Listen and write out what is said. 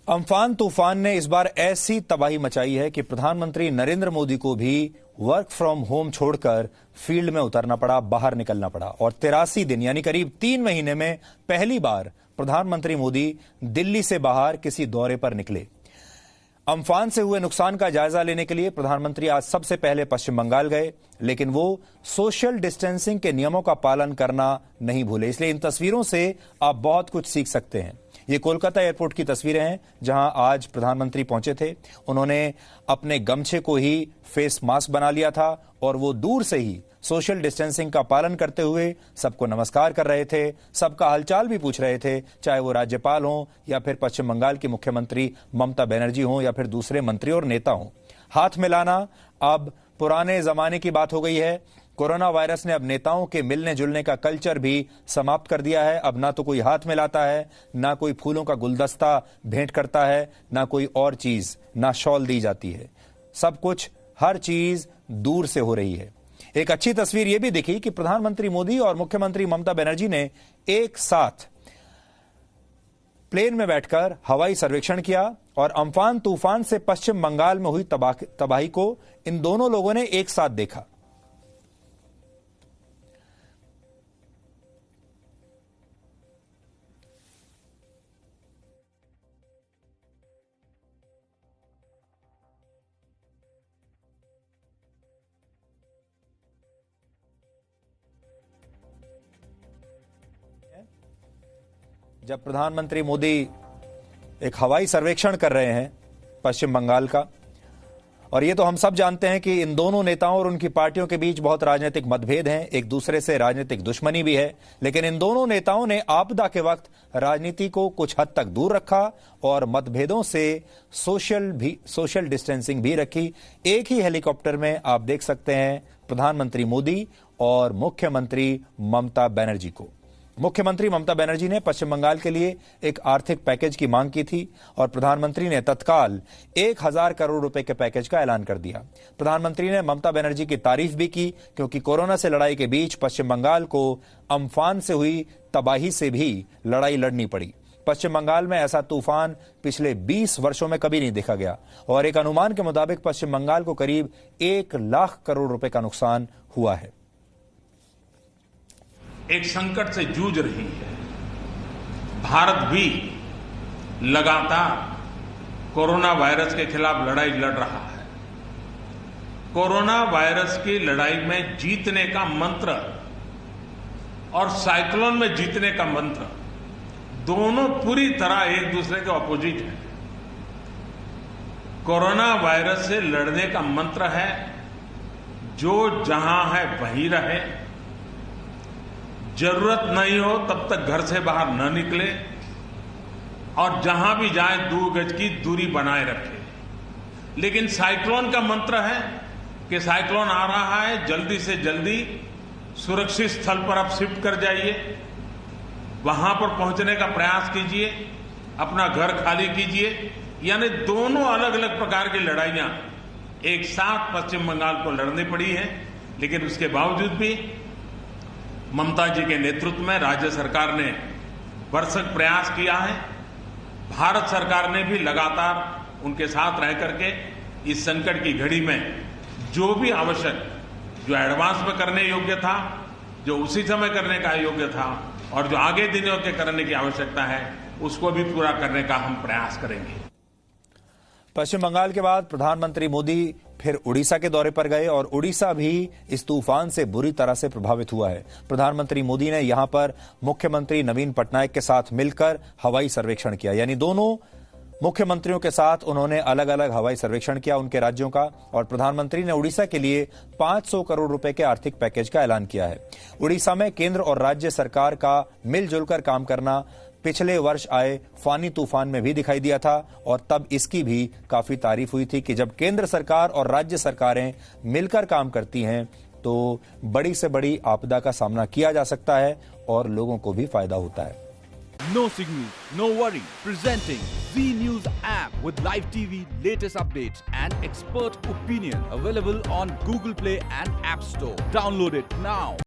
Amphan तूफान ने इस बार ऐसी तबाही मचाई है कि प्रधानमंत्री नरेंद्र मोदी को भी वर्क फ्रॉम होम छोड़कर फील्ड में उतरना पड़ा, बाहर निकलना पड़ा। और 83 दिन यानी करीब 3 महीने में पहली बार प्रधानमंत्री मोदी दिल्ली से बाहर किसी दौरे पर निकले। अम्फान से हुए नुकसान का जायजा लेने के लिए प्रधानमंत्री आज सबसे पहले पश्चिम बंगाल गए, लेकिन वो सोशल डिस्टेंसिंग के नियमों का पालन करना नहीं भूले। इसलिए इन तस्वीरों से आप बहुत कुछ सीख सकते हैं। ये कोलकाता एयरपोर्ट की तस्वीरें हैं, जहां आज प्रधानमंत्री पहुंचे थे। उन्होंने अपने गमछे को ही फेस मास्क बना लिया था और वो दूर से ही सोशल डिस्टेंसिंग का पालन करते हुए सबको नमस्कार कर रहे थे, सबका हालचाल भी पूछ रहे थे, चाहे वो राज्यपाल हों या फिर पश्चिम बंगाल की मुख्यमंत्री ममता बनर्जी हों या फिर दूसरे मंत्री और नेता हों। हाथ मिलाना अब पुराने जमाने की बात हो गई है। कोरोना वायरस ने अब नेताओं के मिलने जुलने का कल्चर भी समाप्त कर दिया है। अब ना तो कोई हाथ मिलाता है, ना कोई फूलों का गुलदस्ता भेंट करता है, ना कोई और चीज, ना शॉल दी जाती है। सब कुछ, हर चीज दूर से हो रही है। एक अच्छी तस्वीर यह भी दिखी कि प्रधानमंत्री मोदी और मुख्यमंत्री ममता बनर्जी ने एक साथ प्लेन में बैठकर हवाई सर्वेक्षण किया और अम्फान तूफान से पश्चिम बंगाल में हुई तबाही को इन दोनों लोगों ने एक साथ देखा। जब प्रधानमंत्री मोदी एक हवाई सर्वेक्षण कर रहे हैं पश्चिम बंगाल का, और ये तो हम सब जानते हैं कि इन दोनों नेताओं और उनकी पार्टियों के बीच बहुत राजनीतिक मतभेद हैं, एक दूसरे से राजनीतिक दुश्मनी भी है, लेकिन इन दोनों नेताओं ने आपदा के वक्त राजनीति को कुछ हद तक दूर रखा और मतभेदों से सोशल डिस्टेंसिंग भी रखी। एक ही हेलीकॉप्टर में आप देख सकते हैं प्रधानमंत्री मोदी और मुख्यमंत्री ममता बनर्जी को। मुख्यमंत्री ममता बनर्जी ने पश्चिम बंगाल के लिए एक आर्थिक पैकेज की मांग की थी और प्रधानमंत्री ने तत्काल 1000 करोड़ रुपए के पैकेज का ऐलान कर दिया। प्रधानमंत्री ने ममता बनर्जी की तारीफ भी की, क्योंकि कोरोना से लड़ाई के बीच पश्चिम बंगाल को अम्फान से हुई तबाही से भी लड़ाई लड़नी पड़ी। पश्चिम बंगाल में ऐसा तूफान पिछले 20 वर्षों में कभी नहीं देखा गया और एक अनुमान के मुताबिक पश्चिम बंगाल को करीब 1 लाख करोड़ रुपए का नुकसान हुआ है। एक संकट से जूझ रही है। भारत भी लगातार कोरोना वायरस के खिलाफ लड़ाई लड़ रहा है। कोरोना वायरस की लड़ाई में जीतने का मंत्र और साइक्लोन में जीतने का मंत्र दोनों पूरी तरह एक दूसरे के ऑपोजिट है। कोरोना वायरस से लड़ने का मंत्र है जो जहां है वहीं रहे, जरूरत नहीं हो तब तक घर से बाहर न निकले और जहां भी जाए 2 गज की दूरी बनाए रखे। लेकिन साइक्लोन का मंत्र है कि साइक्लोन आ रहा है, जल्दी से जल्दी सुरक्षित स्थल पर आप शिफ्ट कर जाइए, वहां पर पहुंचने का प्रयास कीजिए, अपना घर खाली कीजिए। यानी दोनों अलग अलग प्रकार की लड़ाइयां एक साथ पश्चिम बंगाल को लड़नी पड़ी है। लेकिन उसके बावजूद भी ममता जी के नेतृत्व में राज्य सरकार ने भरसक प्रयास किया है। भारत सरकार ने भी लगातार उनके साथ रह करके इस संकट की घड़ी में जो भी आवश्यक, जो एडवांस में करने योग्य था, जो उसी समय करने का योग्य था और जो आगे दिनों के करने की आवश्यकता है, उसको भी पूरा करने का हम प्रयास करेंगे। पश्चिम बंगाल के बाद प्रधानमंत्री मोदी फिर उड़ीसा के दौरे पर गए और उड़ीसा भी इस तूफान से बुरी तरह से प्रभावित हुआ है। प्रधानमंत्री मोदी ने यहां पर मुख्यमंत्री नवीन पटनायक के साथ मिलकर हवाई सर्वेक्षण किया, यानी दोनों मुख्यमंत्रियों के साथ उन्होंने अलग अलग हवाई सर्वेक्षण किया उनके राज्यों का। और प्रधानमंत्री ने उड़ीसा के लिए 500 करोड़ रुपए के आर्थिक पैकेज का ऐलान किया है। उड़ीसा में केंद्र और राज्य सरकार का मिलजुल कर काम करना पिछले वर्ष आए फानी तूफान में भी दिखाई दिया था और तब इसकी भी काफी तारीफ हुई थी कि जब केंद्र सरकार और राज्य सरकारें मिलकर काम करती हैं तो बड़ी से बड़ी आपदा का सामना किया जा सकता है और लोगों को भी फायदा होता है। No signal, no worry. Presenting Z News app with live TV, latest updates and expert opinion. Available on Google Play and App Store. Download it now.